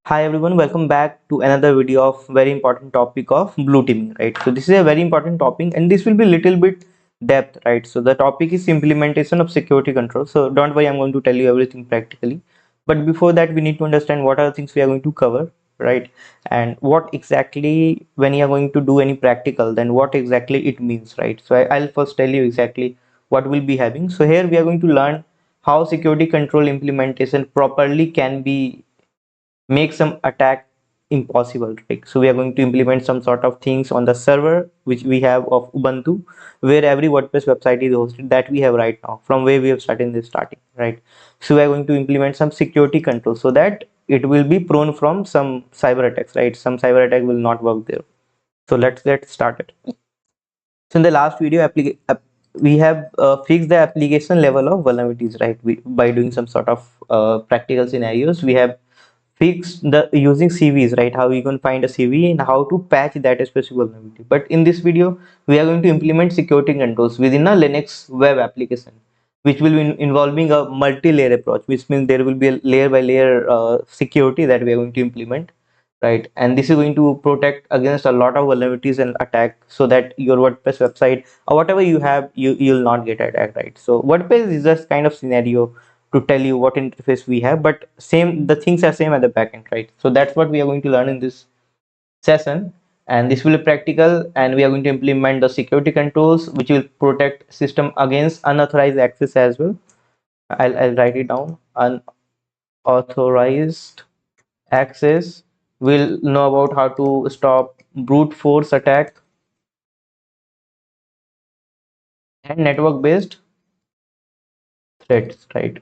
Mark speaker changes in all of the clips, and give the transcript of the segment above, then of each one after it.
Speaker 1: Hi everyone, welcome back to another video of very important topic of blue teaming, right? So this is a very important topic and this will be little bit depth, right? So the topic is implementation of security control. So don't worry, I'm going to tell you everything practically. But before that, we need to understand what are the things we are going to cover, right? And what exactly when you are going to do any practical, then what exactly it means, right? So I'll first tell you exactly what we'll be having. So here we are going to learn how security control implementation properly can be make some attack impossible, right? So we are going to implement some sort of things on the server which we have of Ubuntu, where every WordPress website is hosted, that we have right now from where we have started in the starting, right? So we are going to implement some security control so that it will be prone from some cyber attacks, right? Some cyber attack will not work there. So let's get started. So in the last video we have fixed the application level of vulnerabilities, right? By doing some sort of practical scenarios, we have fixed the using CVs, right? How you can find a CV and how to patch that specific vulnerability. But in this video, we are going to implement security controls within a Linux web application, which will be involving a multi-layer approach, which means there will be a layer by layer security that we are going to implement, right? And this is going to protect against a lot of vulnerabilities and attack so that your WordPress website or whatever you have, you'll not get attacked, right? So WordPress is just kind of scenario to tell you what interface we have, but same, the things are same at the backend, right? So that's what we are going to learn in this session, and this will be practical, and we are going to implement the security controls which will protect system against unauthorized access as well. I'll write it down. Unauthorized access, will know about how to stop brute force attack and network based threats, right?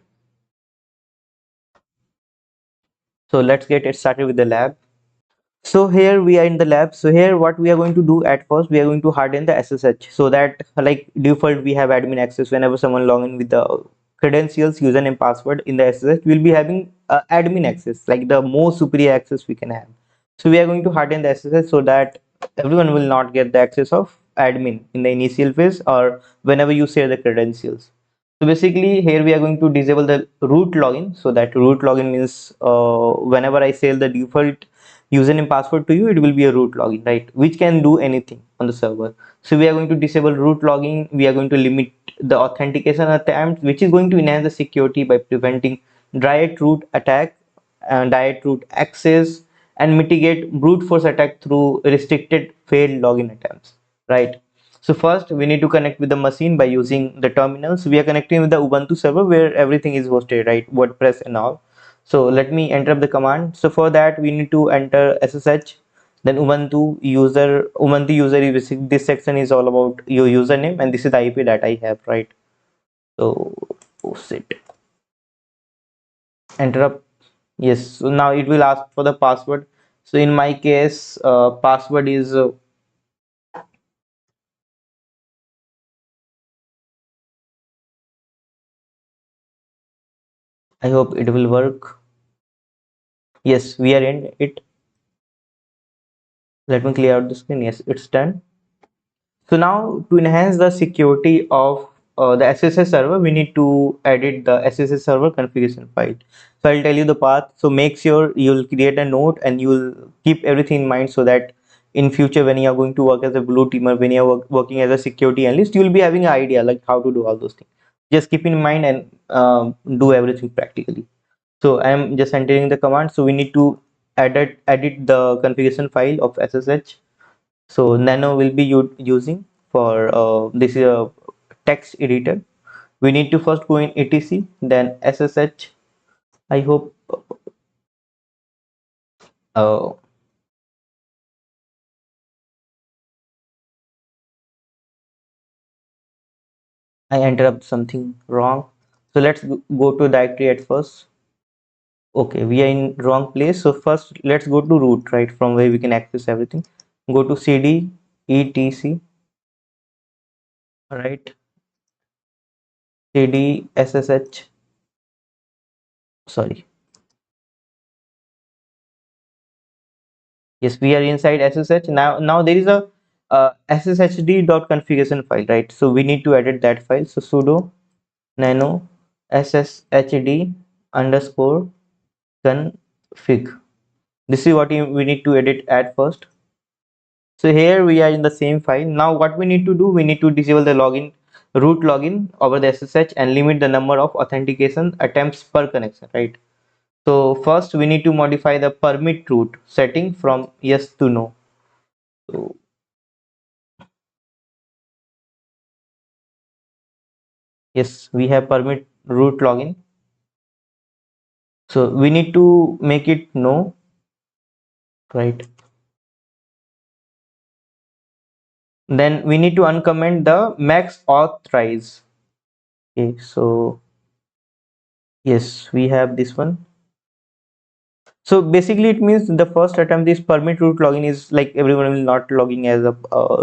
Speaker 1: So let's get it started with the lab. So here we are in the lab. So here what we are going to do at first, we are going to harden the SSH so that like default we have admin access whenever someone log in with the credentials, username, password in the SSH, we'll be having admin access, like the most superior access we can have. So we are going to harden the SSH so that everyone will not get the access of admin in the initial phase or whenever you share the credentials. So basically here we are going to disable the root login. So that root login means whenever I say the default username password to you, it will be a root login, right? Which can do anything on the server. So we are going to disable root login. We are going to limit the authentication attempt, which is going to enhance the security by preventing direct root attack and direct root access, and mitigate brute force attack through restricted failed login attempts, right? So first we need to connect with the machine by using the terminals. We are connecting with the Ubuntu server where everything is hosted, right? WordPress and all. So let me enter up the command. So for that we need to enter SSH, then Ubuntu user is this section is all about your username, and this is the IP that I have, right? So post it, enter up. Yes, so now it will ask for the password. So in my case, password is I hope it will work. Yes, we are in it. Let me clear out the screen. Yes, it's done. So now to enhance the security of the SSH server, we need to edit the SSH server configuration file. So I'll tell you the path. So make sure you'll create a note and you'll keep everything in mind so that in future when you are going to work as a blue teamer, when you are working as a security analyst, you'll be having an idea like how to do all those things. Just keep in mind and do everything practically. So I am just entering the command. So we need to edit the configuration file of SSH. So Nano will be using for this is a text editor. We need to first go in etc, then SSH. I hope uh, I entered up something wrong. So let's go to directory at first. Okay, we are in wrong place. So first let's go to root, right, from where we can access everything. Go to cd etc, right, cd ssh, sorry. Yes, we are inside SSH. Now there is a sshd.configuration file, right? So we need to edit that file. So sudo nano sshd underscore config. This is what we need to edit at first. So here we are in the same file. Now what we need to do, we need to disable the login, root login over the SSH and limit the number of authentication attempts per connection, right? So first we need to modify the permit root setting from yes to no. So yes, we have permit root login. So we need to make it no, right? Then we need to uncomment the max authorize. Okay, so yes, we have this one. So basically, it means the first attempt is permit root login is like everyone will not logging as a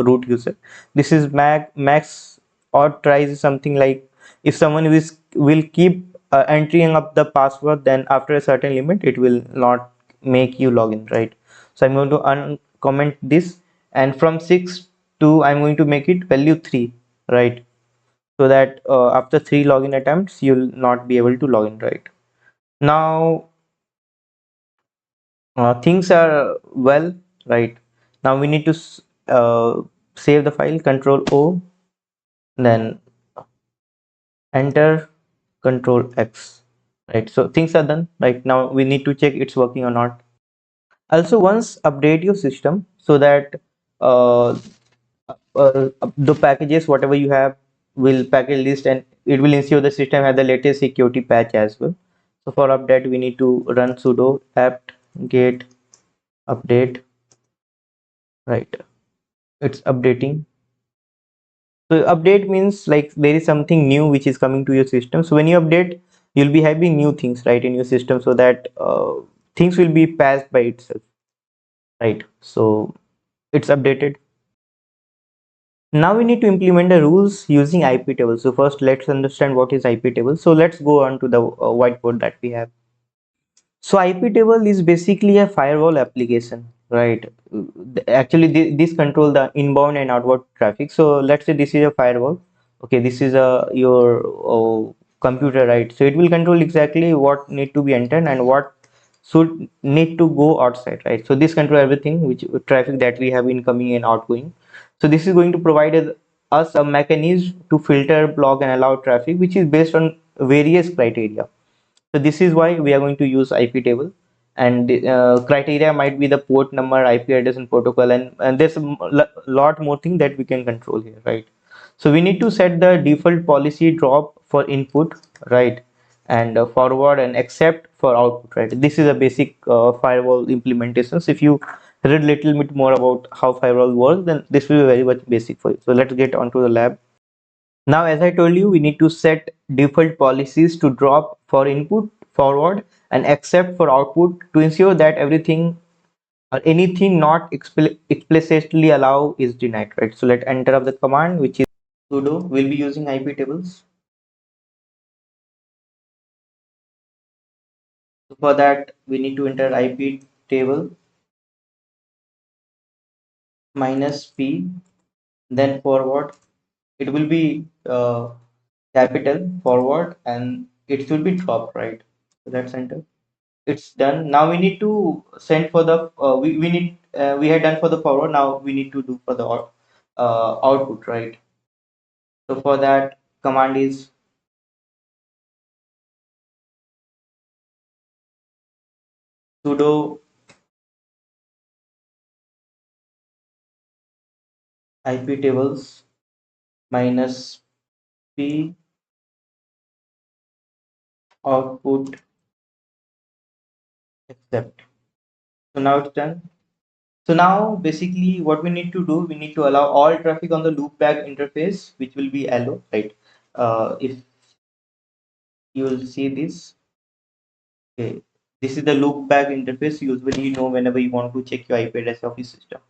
Speaker 1: root user. This is max or tries something like if someone will keep entering up the password, then after a certain limit, it will not make you login, right? So I'm going to uncomment this, and from 6 to I'm going to make it value 3, right? So that after 3 login attempts, you'll not be able to login, right? Now things are well, right? Now we need to save the file, control O, then enter, control X, right? So things are done. Right now we need to check it's working or not. Also, once update your system so that uh, the packages whatever you have will package list, and it will ensure the system has the latest security patch as well. So for update we need to run sudo apt get update, right? It's updating. So update means like there is something new which is coming to your system. So when you update, you'll be having new things right in your system, so that things will be passed by itself, right? So it's updated. Now we need to implement the rules using IP table. So first let's understand what is IP table. So let's go on to the whiteboard that we have. So IP table is basically a firewall application, right? Actually, this control the inbound and outward traffic. So let's say this is a firewall. Okay, this is a your computer, right? So it will control exactly what need to be entered and what should need to go outside, right? So this control everything which traffic that we have incoming and outgoing. So this is going to provide us a mechanism to filter, block, and allow traffic, which is based on various criteria. So this is why we are going to use IP table, and criteria might be the port number, IP address, and protocol, and there's a lot more thing that we can control here, right? So we need to set the default policy drop for input, right, and forward and accept for output, right? This is a basic firewall implementations. If you read little bit more about how firewall works, then this will be very much basic for you. So let's get onto the lab. Now, as I told you, we need to set default policies to drop for input, forward, and accept for output to ensure that everything or anything not explicitly allow is denied, right? So let enter of the command, which is sudo. We'll be using IP tables. So for that, we need to enter IP table minus p, then forward. It will be capital forward, and it should be drop, right? So let's enter. It's done. Now we need to send for the we need we had done for the forward. Now we need to do for the output, right? So for that, command is sudo IP tables minus p output accept. So now it's done. So now basically what we need to do, we need to allow all traffic on the loopback interface, which will be allo, right? If you will see this, okay, this is the loopback interface. Usually, you know, whenever you want to check your IP address of your system.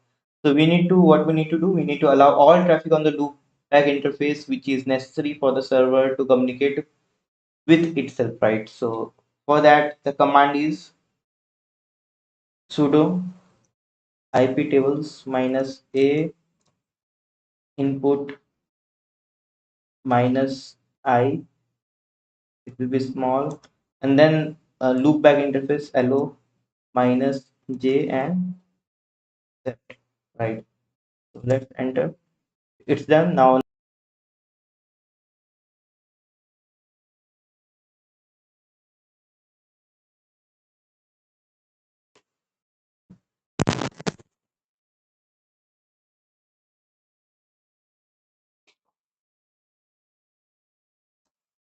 Speaker 1: So we need to, what we need to do, we need to allow all traffic on the loopback interface, which is necessary for the server to communicate with itself, right? So for that, the command is sudo IP tables minus a input minus I, it will be small, and then loopback interface allo minus J and Z, right? So let's enter. It's done now.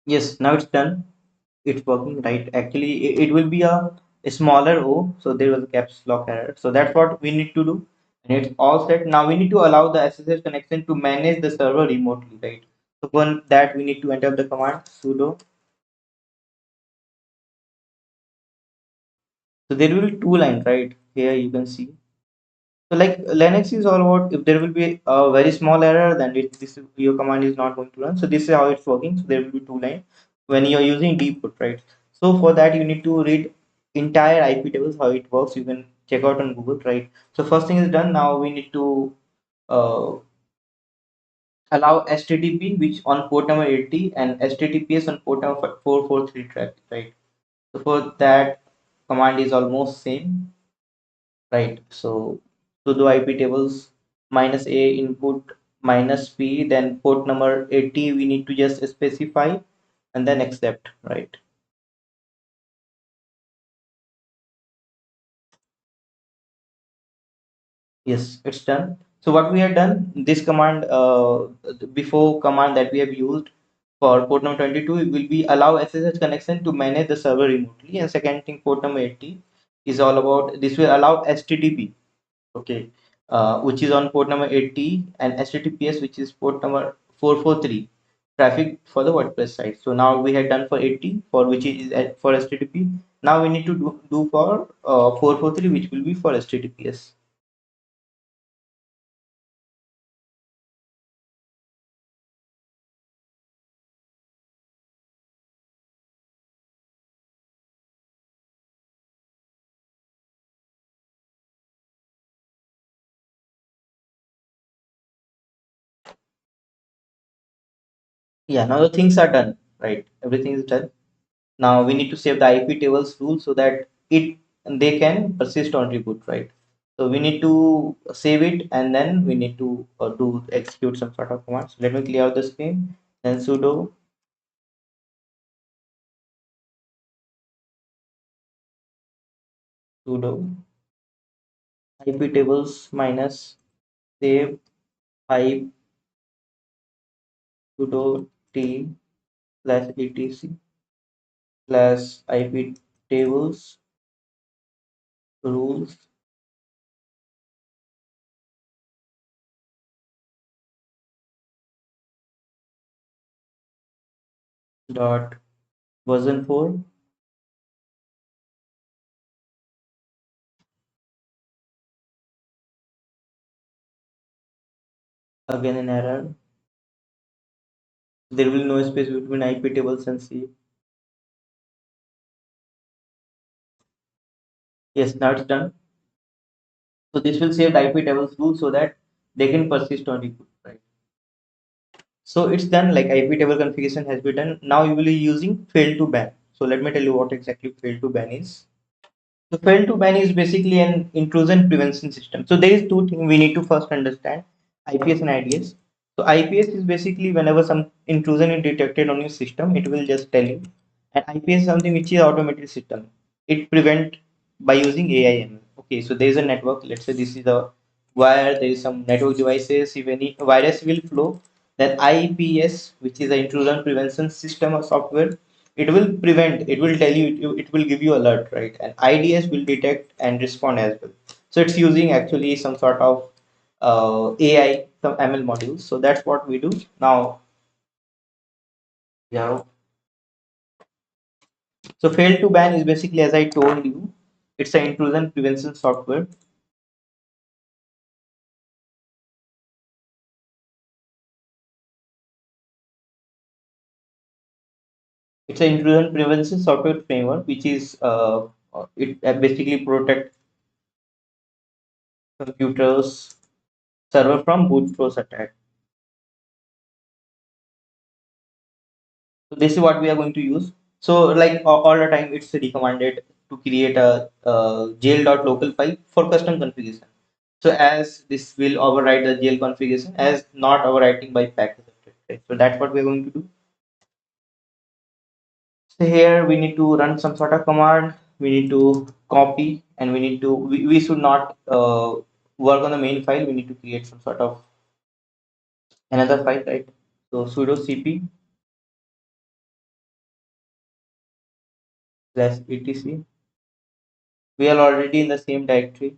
Speaker 1: Yes, now it's done. It's working, right? Actually, it will be a smaller O, so there was a caps lock error. So that's what we need to do. And it's all set. Now we need to allow the SSH connection to manage the server remotely, right? So for that, we need to enter the command sudo. So there will be two lines, right? Here you can see. So like Linux is all about if there will be a very small error, then your command is not going to run. So this is how it's working. So there will be two lines when you're using dput, right? So for that you need to read entire IP tables how it works. You can check out on Google, right? So first thing is done. Now we need to uh, allow HTTP which on port number 80 and HTTPS on port number 443 track, right? So for that command is almost same. Right. So sudo IP tables minus a input minus p, then port number 80 we need to just specify and then accept, right? Yes, it's done. So what we have done, this command, before command that we have used for port number 22, it will be allow SSH connection to manage the server remotely. And second thing, port number 80 is all about this will allow HTTP, okay, which is on port number 80 and HTTPS, which is port number 443 traffic for the WordPress site. So now we had done for 80 for which is for HTTP. Now we need to do for 443, which will be for HTTPS. Yeah, now the things are done, right? Everything is done. Now we need to save the IP tables rule so that it they can persist on reboot, right? So we need to save it and then we need to do execute some sort of command. So let me clear out the screen. Then sudo IP tables minus save pipe sudo t slash etc slash IP tables rules dot version 4. Again an error. There will be no space between IP tables and C. Yes, that's done. So this will save the IP tables rule so that they can persist on reboot, right? So it's done, like IP table configuration has been done. Now you will be using fail to ban. So let me tell you what exactly fail to ban is. So fail to ban is basically an intrusion prevention system. So there is two things we need to first understand: IPS and IDS. So IPS is basically whenever some intrusion is detected on your system, it will just tell you. And IPS is something which is automated system. It prevent by using AIM. Okay, so there is a network. Let's say this is a wire. There is some network devices. If any virus will flow, then IPS, which is the intrusion prevention system or software, it will prevent, it will tell you, it will give you alert, right? And IDS will detect and respond as well. So it's using actually some sort of AI, some ML modules. So that's what we do now. Yeah. So fail to ban is basically, as I told you, it's an intrusion prevention software. It's an intrusion prevention software framework which is it basically protect computers server from brute force attack. So this is what we are going to use. So like all the time it's recommended to create a jail.local file for custom configuration. So as this will override the jail configuration as not overwriting by package update, right? So that's what we're going to do. So here we need to run some sort of command. We need to copy and we should not work on the main file. We need to create some sort of another file, right? So sudo cp slash etc. We are already in the same directory.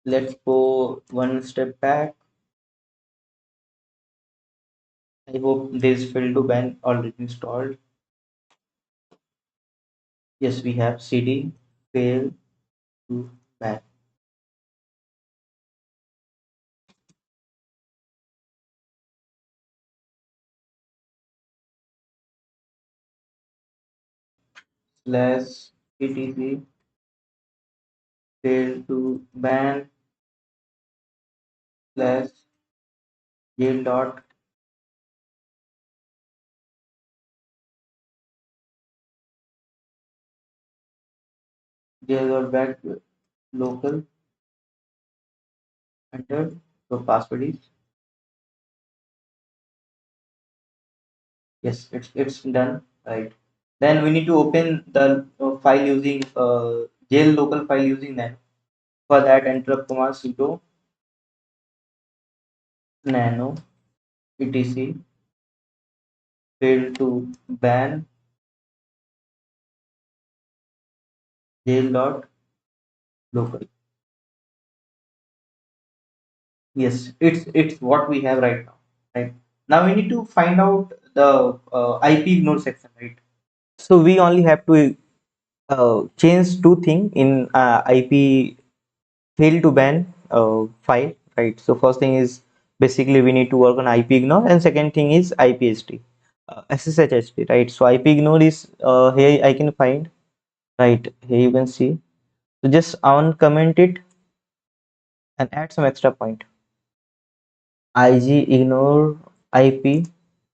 Speaker 1: Let's go one step back. I hope this fail to ban already installed. Yes, we have cd fail to ban slash etc fail to ban slash jail dot jail dot back local entered. So password is yes, it's done, right? Then we need to open the file using jail local file using nano. For that, enter a command sudo nano etc fail to ban jail dot local. Yes, it's what we have right now, right? Now we need to find out the IP ignore section, right? So we only have to change two things in IP fail to ban file, right? So first thing is basically we need to work on IP ignore, and second thing is IPHT, SSHD, right? So IP ignore is here I can find, right here you can see. So just uncomment it and add some extra point. IG ignore IP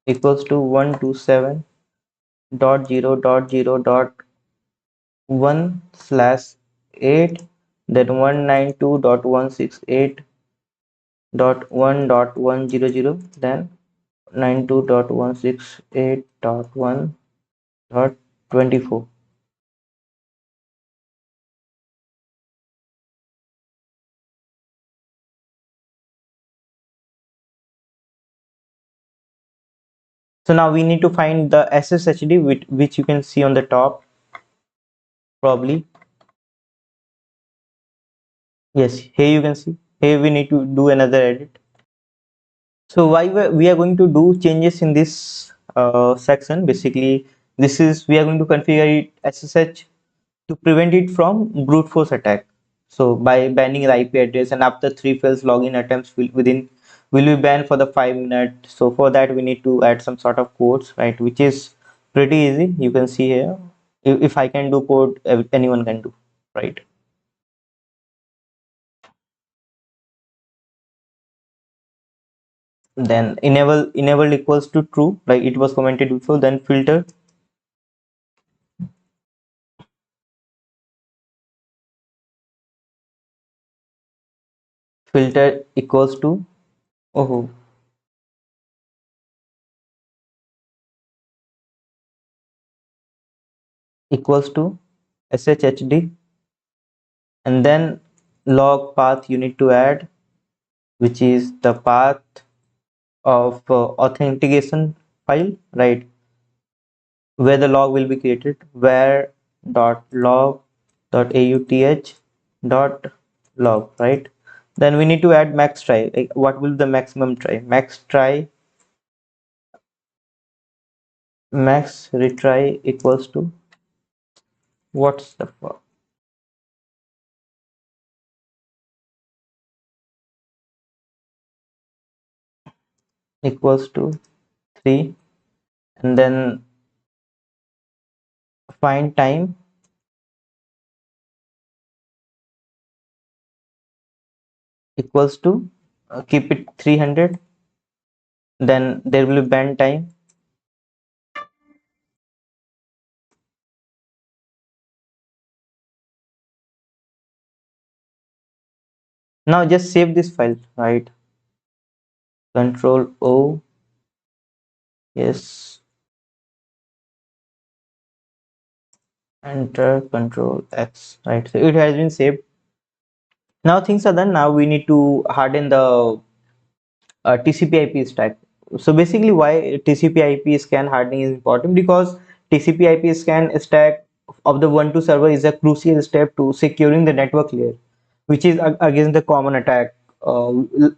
Speaker 1: equals to 127.0.0.1/8, then 192.168.1.100, then 92.168.1.24. So now we need to find the SSHD which you can see on the top probably. Yes, here you can see. Here we need to do another edit. So why we are going to do changes in this section? Basically this is we are going to configure it SSH to prevent it from brute force attack. So by banning the IP address, and after 3 fails login attempts will be banned for the 5 minutes. So for that we need to add some sort of codes, right? Which is pretty easy. You can see here. If I can do code, anyone can do, right? Then enable equals to true, like it was commented before. Then filter equals to oh equals to SHHD, and then log path you need to add, which is the path of authentication file, right? Where the log will be created, where dot log dot auth dot log, right? Then we need to add max try. Like, what will the maximum try? Max retry equals to what's the equals to 3, and then find time equals to keep it 300, then there will be band time. Now just save this file, right? Control O, yes, enter, Control X, right? So it has been saved. Now things are done. Now we need to harden the TCP/IP stack. So basically, why TCP/IP scan hardening is important, because TCP/IP scan stack of the one to server is a crucial step to securing the network layer, which is against the common attack,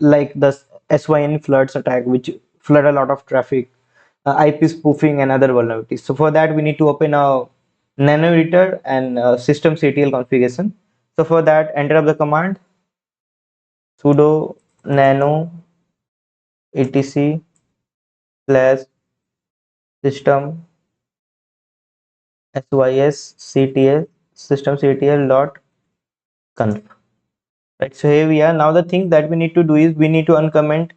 Speaker 1: like the SYN floods attack, which flood a lot of traffic, IP spoofing, and other vulnerabilities. So for that, we need to open a nano editor and systemctl configuration. So for that, enter up the command sudo nano etc slash system sysctl systemctl dot conf. Right, so here we are. Now the thing that we need to do is we need to uncomment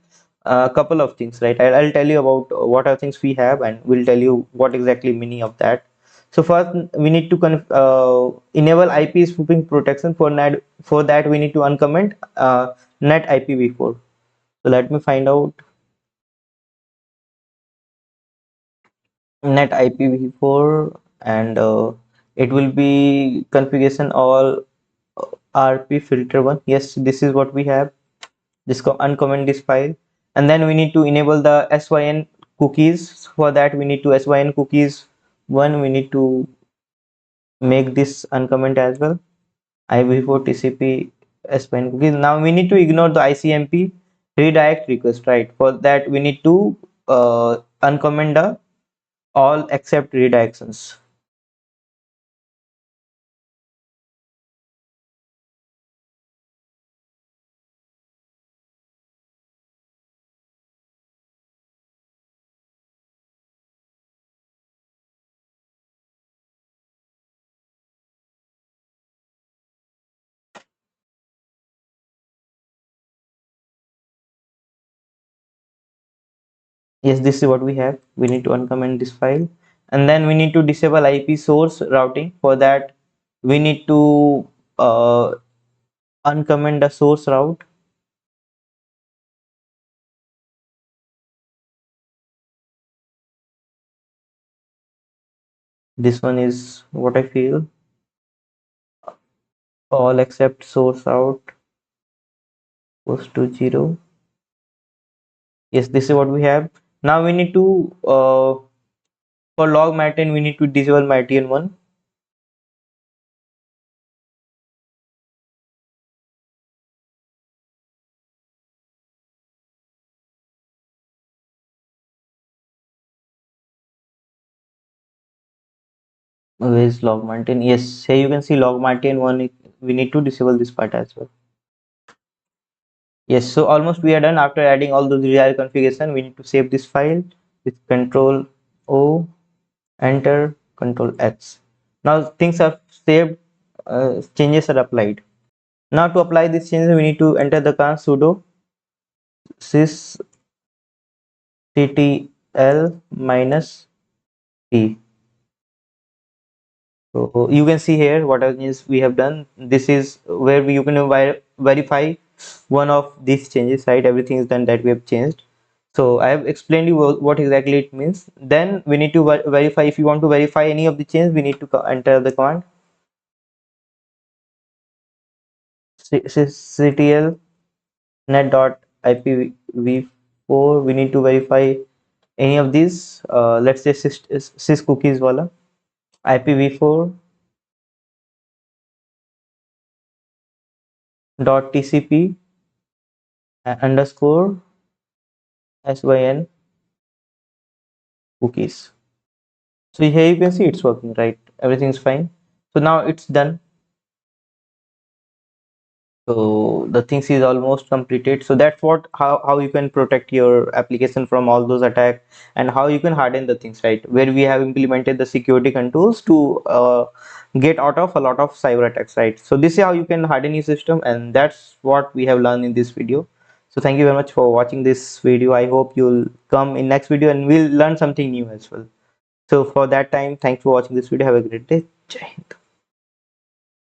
Speaker 1: a couple of things, right? I'll tell you about what are things we have, and we'll tell you what exactly meaning of that. So first we need to enable IP spoofing protection. For net, for that we need to uncomment net IPv4. So let me find out net IPv4, and it will be configuration all RP filter one. Yes, this is what we have. This uncomment this file, and then we need to enable the SYN cookies. For that we need to SYN cookies one. We need to make this uncomment as well. IPv4 TCP SYN cookies. Now we need to ignore the ICMP redirect request, right? For that we need to uncomment the all except redirections. Yes, this is what we have. We need to uncomment this file, and then we need to disable IP source routing. For that we need to uncomment the source route. This one is what I feel, all except source route goes to 0. Yes, this is what we have. Now we need to for log maintain we need to disable maintain one. Where is log maintain? Yes, here you can see log maintain one. We need to disable this part as well. Yes, so almost we are done. After adding all those real configuration, we need to save this file with Control O, enter, Control X. Now things are saved, changes are applied. Now to apply these changes, we need to enter the command sudo sysctl minus t. So you can see here what is we have done. This is where you can verify one of these changes, right? Everything is done that we have changed. So I have explained you what exactly it means. Then we need to verify. If you want to verify any of the change, we need to enter the command sysctl net dot IPv4. We need to verify any of these. Let's say sys cookies wala IPv4 dot TCP underscore SYN cookies. So here you can see it's working, right? Everything's fine. So now it's done. So the things is almost completed. So that's what how you can protect your application from all those attacks, and how you can harden the things, right? Where we have implemented the security controls to get out of a lot of cyber attacks, right? So this is how you can harden your system, and that's what we have learned in this video. So thank you very much for watching this video. I hope you'll come in next video and we'll learn something new as well. So for that time, thanks for watching this video. Have a great day. Jai Hind.